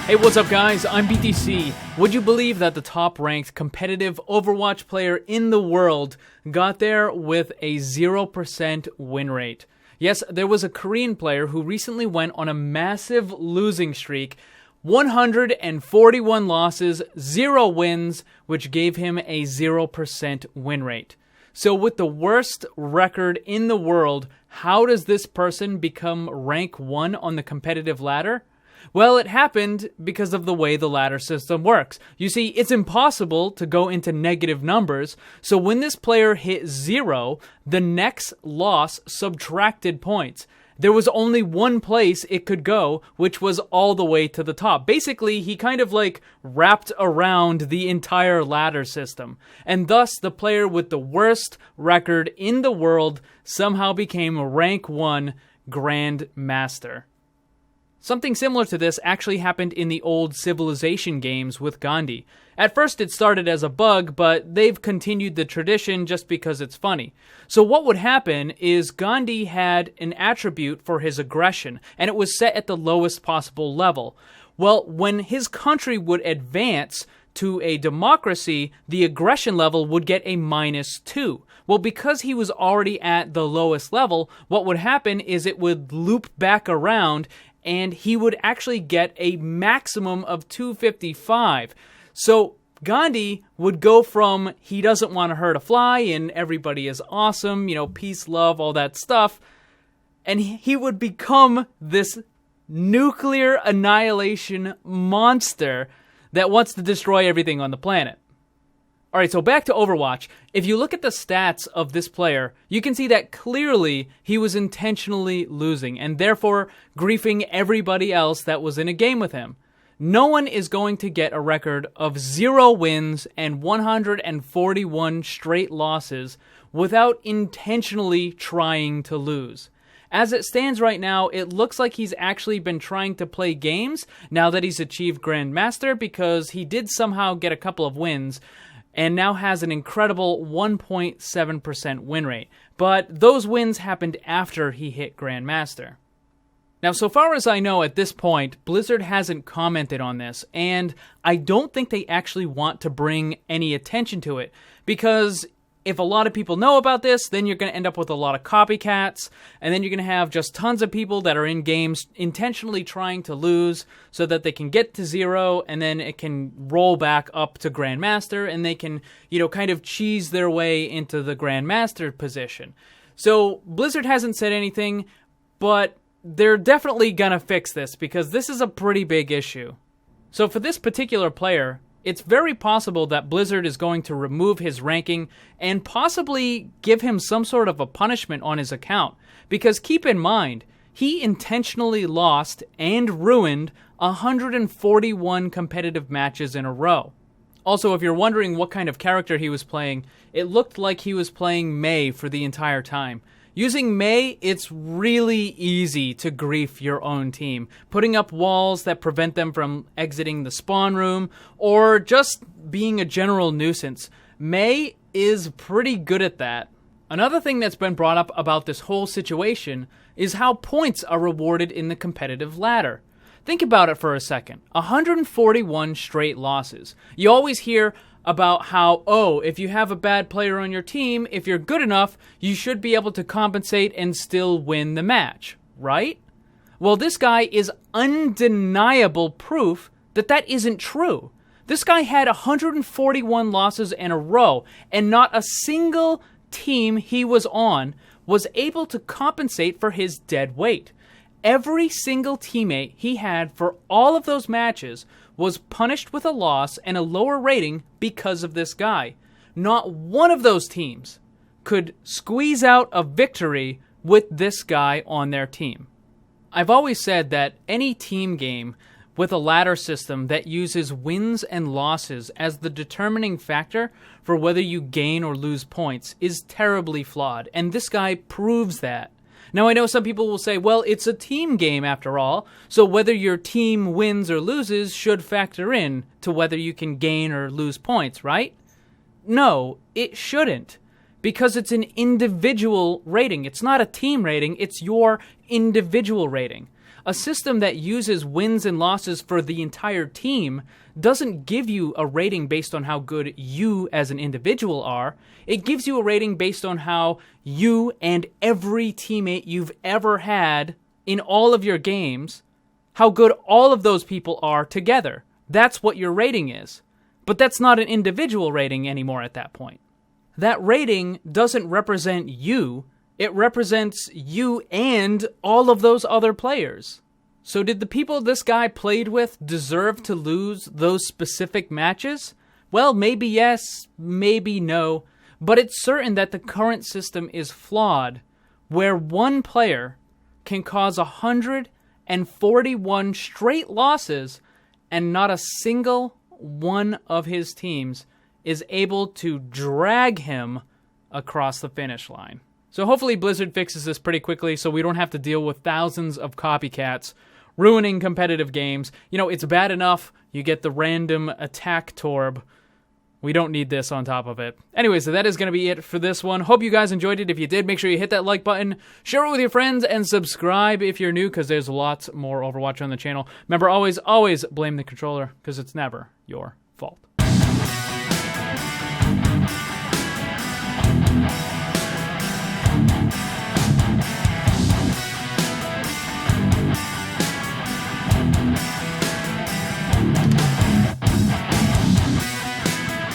Hey, what's up guys? I'm BTC. Would you believe that the top ranked competitive Overwatch player in the world got there with a 0% win rate? Yes, there was a Korean player who recently went on a massive losing streak, 141 losses, 0 wins, which gave him a 0% win rate. So with the worst record in the world, how does this person become rank 1 on the competitive ladder? Well, it happened because of the way the ladder system works. You see, it's impossible to go into negative numbers, so when this player hit 0, the next loss subtracted points. There was only one place it could go, which was all the way to the top. Basically, he kind of like wrapped around the entire ladder system. And thus, the player with the worst record in the world somehow became rank 1 Grandmaster. Something similar to this actually happened in the old Civilization games with Gandhi. At first it started as a bug, but they've continued the tradition just because it's funny. So what would happen is Gandhi had an attribute for his aggression, and it was set at the lowest possible level. Well, when his country would advance to a democracy, the aggression level would get a -2. Well, because he was already at the lowest level, what would happen is it would loop back around and he would actually get a maximum of 255. So Gandhi would go from he doesn't want to hurt a fly and everybody is awesome, peace, love, all that stuff, and he would become this nuclear annihilation monster that wants to destroy everything on the planet. Alright, so back to Overwatch. If you look at the stats of this player, you can see that clearly he was intentionally losing, and therefore griefing everybody else that was in a game with him. No one is going to get a record of 0 wins and 141 straight losses without intentionally trying to lose. As it stands right now, it looks like he's actually been trying to play games now that he's achieved Grandmaster, because he did somehow get a couple of wins, and now has an incredible 1.7% win rate. But those wins happened after he hit Grandmaster. Now, so far as I know at this point, Blizzard hasn't commented on this, and I don't think they actually want to bring any attention to it, because if a lot of people know about this, then you're going to end up with a lot of copycats, and then you're going to have just tons of people that are in games intentionally trying to lose so that they can get to 0, and then it can roll back up to Grandmaster, and they can, kind of cheese their way into the Grandmaster position. So Blizzard hasn't said anything, but they're definitely going to fix this, because this is a pretty big issue. So for this particular player, it's very possible that Blizzard is going to remove his ranking and possibly give him some sort of a punishment on his account. Because keep in mind, he intentionally lost and ruined 141 competitive matches in a row. Also, if you're wondering what kind of character he was playing, it looked like he was playing Mei for the entire time. Using Mei, it's really easy to grief your own team, putting up walls that prevent them from exiting the spawn room, or just being a general nuisance. Mei is pretty good at that. Another thing that's been brought up about this whole situation is how points are rewarded in the competitive ladder. Think about it for a second. 141 straight losses. You always hear about how, if you have a bad player on your team, if you're good enough, you should be able to compensate and still win the match, right? Well, this guy is undeniable proof that that isn't true. This guy had 141 losses in a row, and not a single team he was on was able to compensate for his dead weight. Every single teammate he had for all of those matches was punished with a loss and a lower rating because of this guy. Not one of those teams could squeeze out a victory with this guy on their team. I've always said that any team game with a ladder system that uses wins and losses as the determining factor for whether you gain or lose points is terribly flawed, and this guy proves that. Now, I know some people will say, well, it's a team game after all, so whether your team wins or loses should factor in to whether you can gain or lose points, right? No, it shouldn't, because it's an individual rating. It's not a team rating, it's your individual rating. A system that uses wins and losses for the entire team doesn't give you a rating based on how good you as an individual are. It gives you a rating based on how you and every teammate you've ever had in all of your games, how good all of those people are together. That's what your rating is. But that's not an individual rating anymore at that point. That rating doesn't represent you. It represents you and all of those other players. So did the people this guy played with deserve to lose those specific matches? Well, maybe yes, maybe no. But it's certain that the current system is flawed, where one player can cause 141 straight losses and not a single one of his teams is able to drag him across the finish line. So hopefully Blizzard fixes this pretty quickly so we don't have to deal with thousands of copycats ruining competitive games. You know, it's bad enough you get the random attack torb. We don't need this on top of it. Anyways, so that is going to be it for this one. Hope you guys enjoyed it. If you did, make sure you hit that like button, share it with your friends, and subscribe if you're new, because there's lots more Overwatch on the channel. Remember, always blame the controller, because it's never your fault.